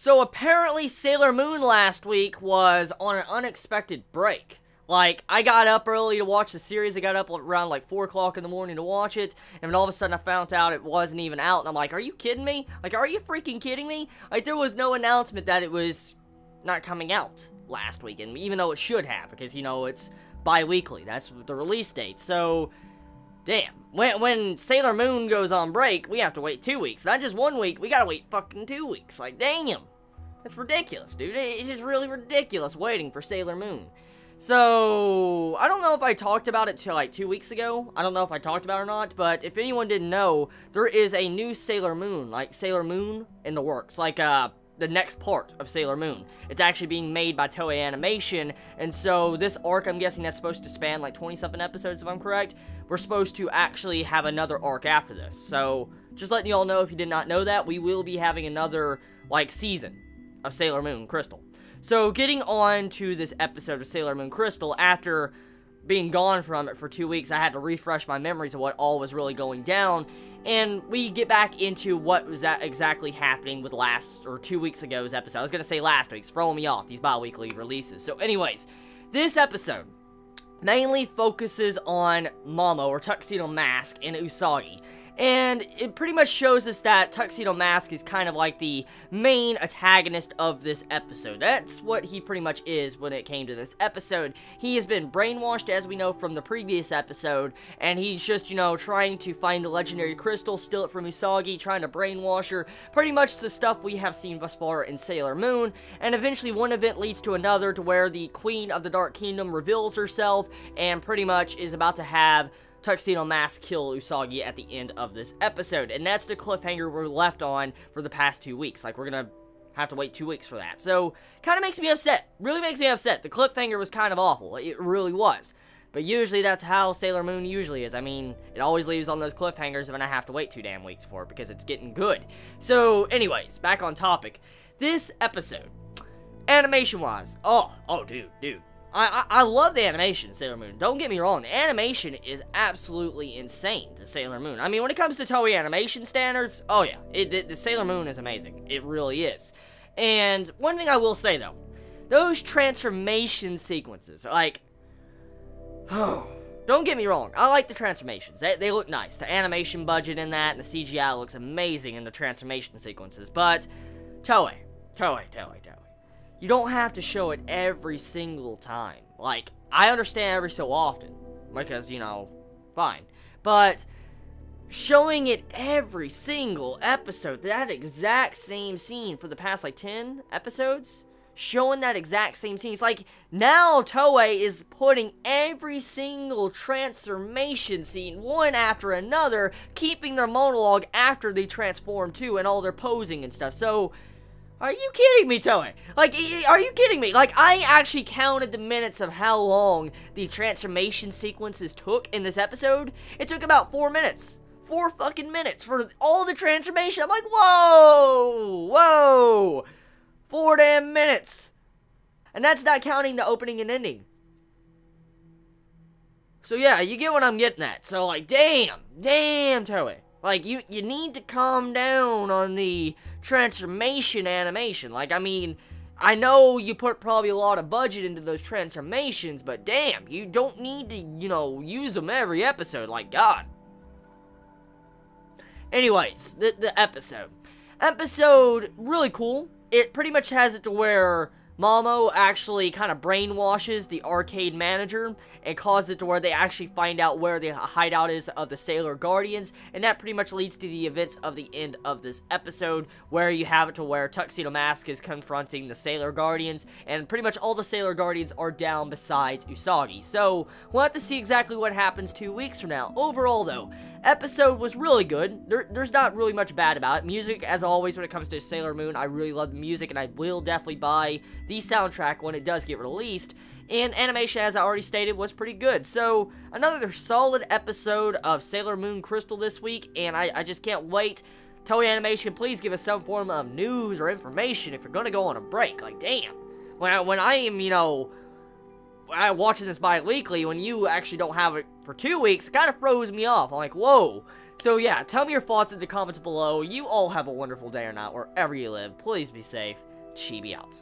So apparently Sailor Moon last week was on an unexpected break. Like, I got up early to watch the series. I got up around like 4 o'clock in the morning to watch it. And then all of a sudden I found out it wasn't even out. And I'm like, are you kidding me? Like, are you freaking kidding me? Like, there was no announcement that it was not coming out last week. And even though it should have, because, you know, it's bi-weekly. That's the release date. So, damn. When Sailor Moon goes on break, we have to wait 2 weeks. Not just 1 week, we gotta wait fucking 2 weeks. Like, damn. That's ridiculous, dude. It's just really ridiculous waiting for Sailor Moon. So, I don't know if I talked about it till like 2 weeks ago. I don't know if I talked about it or not, but if anyone didn't know, there is a new Sailor Moon, like Sailor Moon in the works. Like, the next part of Sailor Moon. It's actually being made by Toei Animation, and so this arc, I'm guessing that's supposed to span like 20-something episodes, if I'm correct. We're supposed to actually have another arc after this. So, just letting you all know if you did not know that, we will be having another, like, season of Sailor Moon Crystal. So, getting on to this episode of Sailor Moon Crystal, after being gone from it for 2 weeks, I had to refresh my memories of what all was really going down, and we get back into what was exactly happening with 2 weeks ago's episode. I was going to say last week's, throwing me off, these bi-weekly releases. So anyways, this episode mainly focuses on Momo, or Tuxedo Mask, and Usagi. And it pretty much shows us that Tuxedo Mask is kind of like the main antagonist of this episode. That's what he pretty much is when it came to this episode. He has been brainwashed, as we know from the previous episode, and he's just, you know, trying to find the legendary crystal, steal it from Usagi, trying to brainwash her. Pretty much the stuff we have seen thus far in Sailor Moon, and eventually one event leads to another to where the Queen of the Dark Kingdom reveals herself, and pretty much is about to have Tuxedo Mask kill Usagi at the end of this episode. And that's the cliffhanger we're left on for the past 2 weeks. Like, we're gonna have to wait 2 weeks for that. So, kind of makes me upset. Really makes me upset. The cliffhanger was kind of awful. It really was. But usually that's how Sailor Moon usually is. I mean, it always leaves on those cliffhangers and I have to wait 2 damn weeks for it because it's getting good. So, anyways, back on topic. This episode, animation-wise, oh, dude. I love the animation, Sailor Moon. Don't get me wrong, the animation is absolutely insane to Sailor Moon. I mean, when it comes to Toei animation standards, oh yeah, the Sailor Moon is amazing. It really is. And one thing I will say, though, those transformation sequences, like, don't get me wrong, I like the transformations. They look nice. The animation budget in that and the CGI looks amazing in the transformation sequences. But, Toei. You don't have to show it every single time. Like, I understand every so often, because, you know, fine. But showing it every single episode, that exact same scene for the past, like, 10 episodes, showing that exact same scene, it's like, now Toei is putting every single transformation scene, one after another, keeping their monologue after they transform too, and all their posing and stuff. So, are you kidding me, Toei? Like, are you kidding me? Like, I actually counted the minutes of how long the transformation sequences took in this episode. It took about 4 minutes. 4 fucking minutes for all the transformation. I'm like, whoa! 4 damn minutes. And that's not counting the opening and ending. So yeah, you get what I'm getting at. So like, damn, Toei. Like, you need to calm down on the transformation animation. Like, I mean, I know you put probably a lot of budget into those transformations, but damn, you don't need to, you know, use them every episode. Like, God. Anyways, the episode. Episode, really cool. It pretty much has it to where Momo actually kind of brainwashes the arcade manager and causes it to where they actually find out where the hideout is of the Sailor Guardians, and that pretty much leads to the events of the end of this episode, where you have it to where Tuxedo Mask is confronting the Sailor Guardians, and pretty much all the Sailor Guardians are down besides Usagi. So, we'll have to see exactly what happens 2 weeks from now. Overall, though, episode was really good. There's not really much bad about it. Music, as always, when it comes to Sailor Moon, I really love the music, and I will definitely buy the soundtrack when it does get released. And animation, as I already stated, was pretty good. So, another solid episode of Sailor Moon Crystal this week, and I just can't wait. Toei Animation, please give us some form of news or information if you're gonna go on a break. Like, damn. When I am, you know, watching this bi-weekly, when you actually don't have it for 2 weeks, it kind of throws me off. I'm like, whoa, So yeah, tell me your thoughts in the comments below. You all have a wonderful day or night wherever you live. Please be safe. Chibi out.